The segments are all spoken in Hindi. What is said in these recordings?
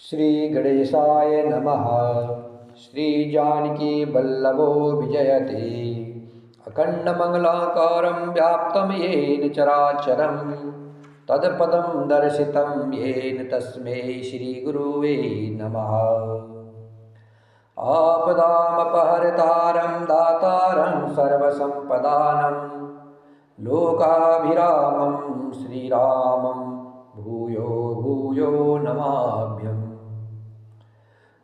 श्री गणेशाय नमः। श्री जानकी वल्लभो विजयते अखंडमंगलाकारं व्याप्तं येन चराचरं तत्पदं दर्शितं येन तस्मै श्रीगुरुवे नमः। आपदामपहर्तारं दातारं सर्वसम्पदानं लोकाभिरामं श्रीरामं भूयो भूयो नमाभ्यम्।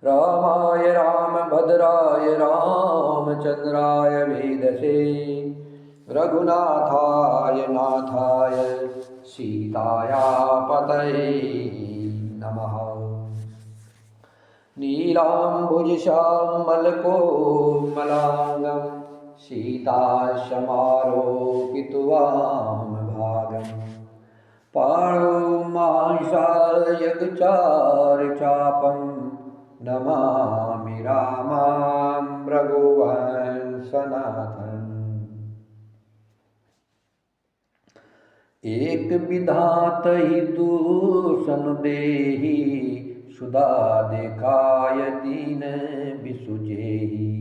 रामाय रामभद्राय रामचंद्राय वेदसे रघुनाथाय नाथाय सीताया पतये नमः। नीलाम्बुजश्यामलकोमलाङ्गं सीताशमारोपितवामभागम् पाणौ मांसायकचारचापं नमामि रामां रघुवंशनाथम्। एक विधात ही दूषण देहि सुधा देखाय दीन बिसुजेहि।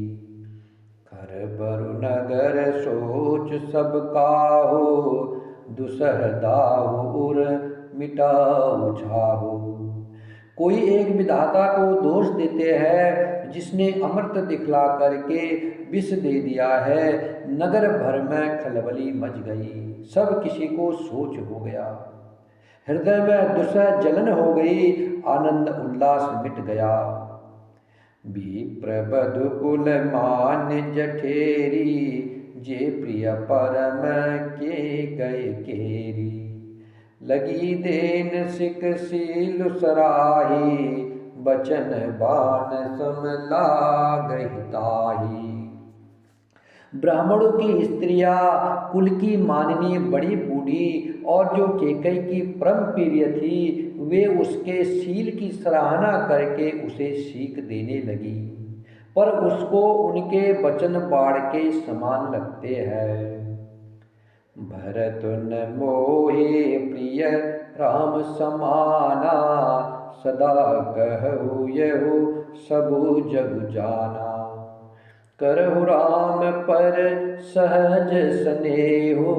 कर बरु नगर सोच सब काहू दुसह दाहु उर मिटाऊ छाहू। कोई एक विधाता को दोष देते हैं जिसने अमृत दिखला करके विष दे दिया है। नगर भर में खलबली मच गई, सब किसी को सोच हो गया। हृदय में दुसह जलन हो गई, आनंद उल्लास मिट गया। विप्र बधु कुल मान जठेरी जे प्रिय परम के गए केरी। लगी देन सिक सील सराही बचन बान सम लागहि ताही। ब्राह्मणों की स्त्रियां कुल की माननी बड़ी बूढ़ी और जो केकई की परम प्रिय थी वे उसके शील की सराहना करके उसे सीख देने लगी, पर उसको उनके वचन बाढ़ के समान लगते हैं। भरत न मोहे प्रिय राम समाना सदा कहु यहु सबु जग जाना। करहु राम पर सहज स्नेहो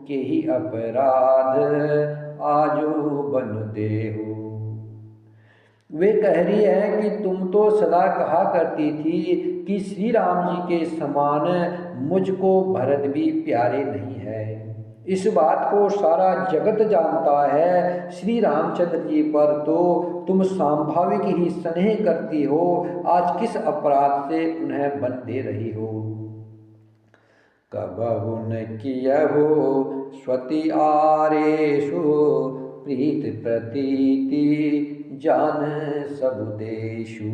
केहि अपराध आजो बन देहो। वे कह रही है कि तुम तो सदा कहा करती थी कि श्री राम जी के समान मुझको भरत भी प्यारे नहीं है। इस बात को सारा जगत जानता है। श्री रामचंद्र जी पर तो तुम स्वाभाविक ही स्नेह करती हो, आज किस अपराध से उन्हें बन दे रही हो। कबहु न कियहु स्वति आरेषु प्रीत प्रतीति जान सब देशु।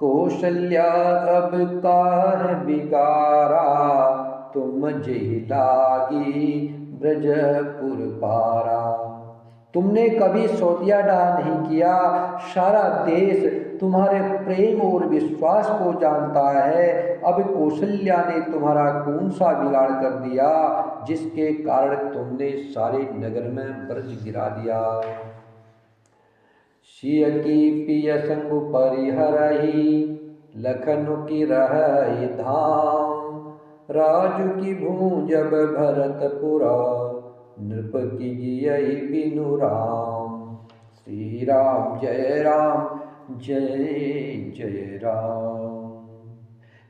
कौशल्या अब काह बिगारा तुम जेहि लागी ब्रजपुर पारा। तुमने कभी सौतियाडा नहीं किया, सारा देश तुम्हारे प्रेम और विश्वास को जानता है। अब कौशल्या ने तुम्हारा कौन सा बिगाड़ कर दिया जिसके कारण तुमने सारे नगर में ब्रज गिरा दिया। सिय की पिय संग परिहरहि लखनु की रहहि धाम। राजू की भूंजब भरतपुरा नृप की जियहि बिनु राम। श्री राम जय जय राम।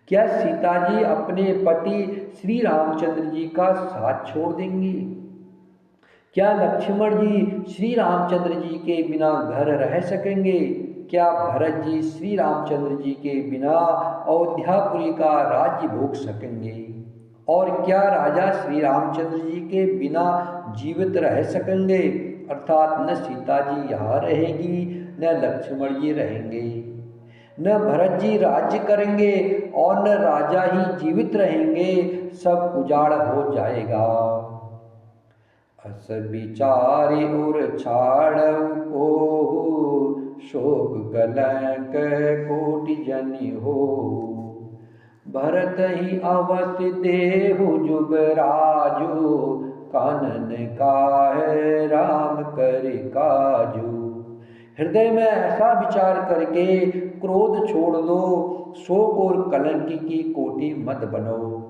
क्या सीता जी अपने पति श्री रामचंद्र जी का साथ छोड़ देंगी? क्या लक्ष्मण जी श्री रामचंद्र जी के बिना घर रह सकेंगे? क्या भरत जी श्री रामचंद्र जी के बिना अयोध्यापुरी का राज्य भोग सकेंगे? और क्या राजा श्री रामचंद्र जी के बिना जीवित रह सकेंगे? अर्थात न सीता जी यहाँ रहेगी, न लक्ष्मण जी रहेंगे, न भरत जी राज्य करेंगे और न राजा ही जीवित रहेंगे। सब उजाड़ हो जाएगा। अस विचारी उर छाड़ऊ कोहु शोक कलंक कोटि जनि हो। भरत ही अवश्य देहु जुबराजु कानन काहे राम कर काजू। हृदय में ऐसा विचार करके क्रोध छोड़ दो, शोक और कलंक की कोटि मत बनो।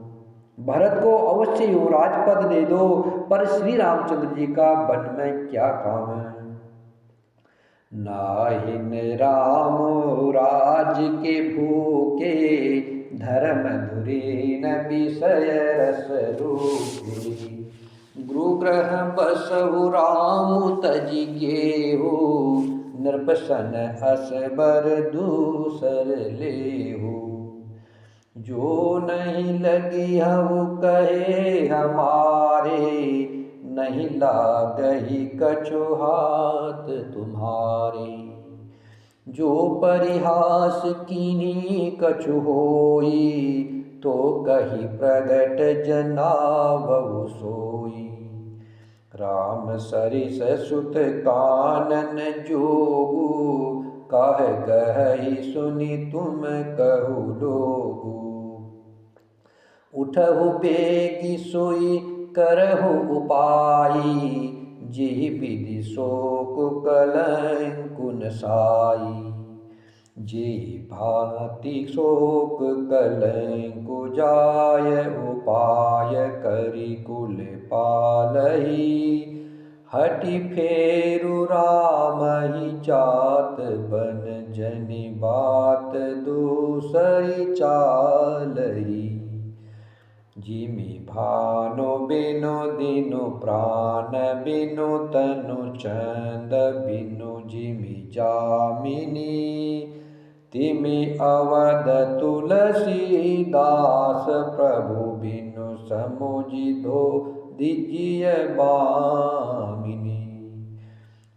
भरत को अवश्य युवराज पद दे दो, पर श्री रामचंद्र जी का वन में क्या काम है। नाहिन राम राज के भूखे, धर्म धुरी न विषय रस रूपे। गुरुग्रह बसहु राम तज गेहु, नृपसन असबर दूसर लेहु। जो नहीं लगी हऊ कहे हमारे, नहीं लागही कछु हाथ तुम्हारे। जो परिहास कीन्ही कछु होई, तो कही प्रगट जनावहु सोई। राम सरिस सुत कानन जोगु, काह कहि सुनि तुम कहु लोगु। उठहु बेगी सोई करहु उपाई, जेहि विधि शोक कलंकु नसाई। जेहि भांति शोक कलंकु जाय, उपाय करि कुल पालही। हटि फेरु रामहि जात, बन जनि बात दूसरी चालही। जिमि भानु बिनु दिनु प्राण बिनु, तनु चंद बिनु जिमि जामिनी। तिमि अवध तुलसी दास, प्रभु बिनु समुझि धो दिजिय बामिनी।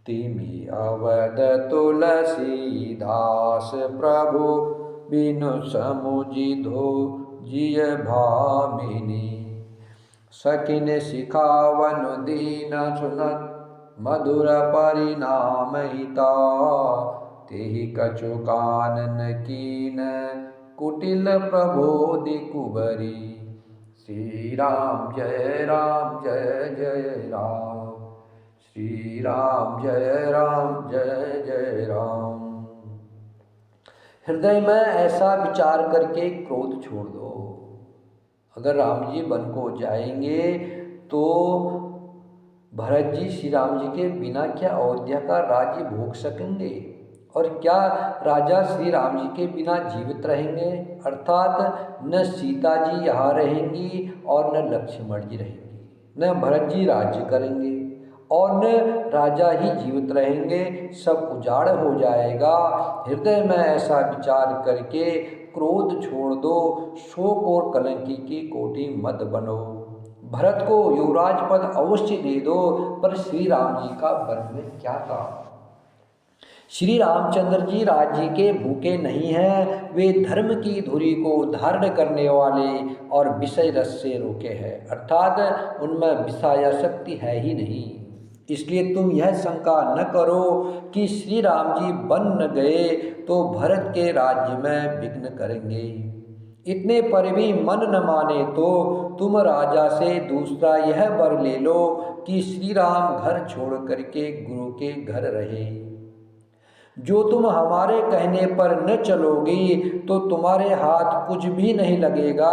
तिमि अवध तुलसी दास, प्रभु बिनु समुझि धो जिय भामिनी। सखिन सिखावन दीन सुनत, मधुर परिणाम हिता। तेहि कछु कानन कीन, कुटिल प्रबोधि कुबरी। श्री राम जय जय राम, श्री राम जय जय राम। हृदय में ऐसा विचार करके क्रोध छोड़ दो। अगर राम जी वन को जाएंगे तो भरत जी श्री राम जी के बिना क्या अयोध्या का राज्य भोग सकेंगे, और क्या राजा श्री राम जी के बिना जीवित रहेंगे। अर्थात न सीता जी यहाँ रहेंगी और न लक्ष्मण जी रहेंगे, न भरत जी राज्य करेंगे और न राजा ही जीवित रहेंगे, सब उजाड़ हो जाएगा। हृदय में ऐसा विचार करके क्रोध छोड़ दो, शोक और कलंकी की कोटि मत बनो। भरत को युवराज पद अवश्य दे दो, पर श्री राम जी का वन में क्या काम। श्री रामचंद्र जी राज्य के भूखे नहीं हैं, वे धर्म की धुरी को धारण करने वाले और विषय रस से रोके हैं, अर्थात उनमें विषयासक्ति है ही नहीं। इसलिए तुम यह शंका न करो कि श्री राम जी बन न गए तो भरत के राज्य में विघ्न करेंगे। इतने पर भी मन न माने तो तुम राजा से दूसरा यह वर ले लो कि श्री राम घर छोड़ करके गुरु के घर रहे। जो तुम हमारे कहने पर न चलोगी तो तुम्हारे हाथ कुछ भी नहीं लगेगा।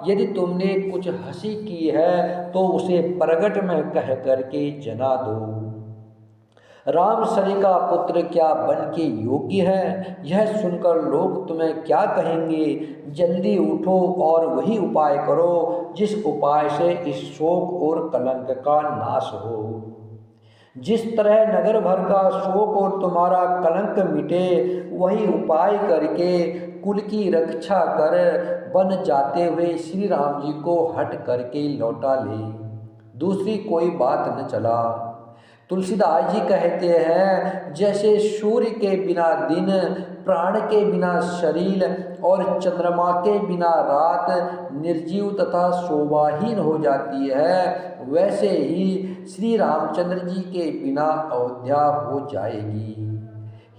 यदि तुमने कुछ हंसी की है तो उसे प्रगट में कह करके जना दो। राम सरी का पुत्र क्या बन के योग्य है, यह सुनकर लोग तुम्हें क्या कहेंगे। जल्दी उठो और वही उपाय करो जिस उपाय से इस शोक और कलंक का नाश हो। जिस तरह नगर भर का शोक और तुम्हारा कलंक मिटे, वही उपाय करके कुल की रक्षा कर बन जाते हुए श्री राम जी को हट करके लौटा ले। दूसरी कोई बात न चला। तुलसीदास जी कहते हैं, जैसे सूर्य के बिना दिन, प्राण के बिना शरीर और चंद्रमा के बिना रात निर्जीव तथा शोभाहीन हो जाती है, वैसे ही श्री रामचंद्र जी के बिना अयोध्या हो जाएगी।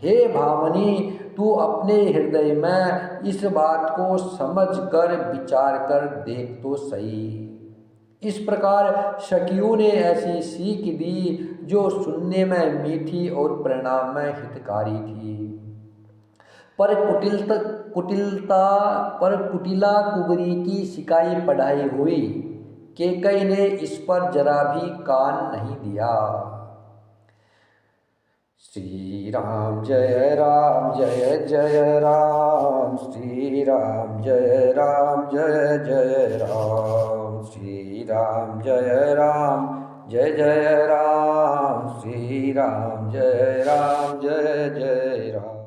हे भामनी, तू अपने हृदय में इस बात को समझ कर विचार कर देख तो सही। इस प्रकार शकियों ने ऐसी सीख दी जो सुनने में मीठी और परिणाम में हितकारी थी। पर कुटिला कुबरी की सिकाई पढ़ाई हुई। कैकई ने इस पर जरा भी कान नहीं दिया। श्री राम जय जय राम, श्री राम जय जय राम, श्री राम जय जय राम, श्री राम जय जय राम।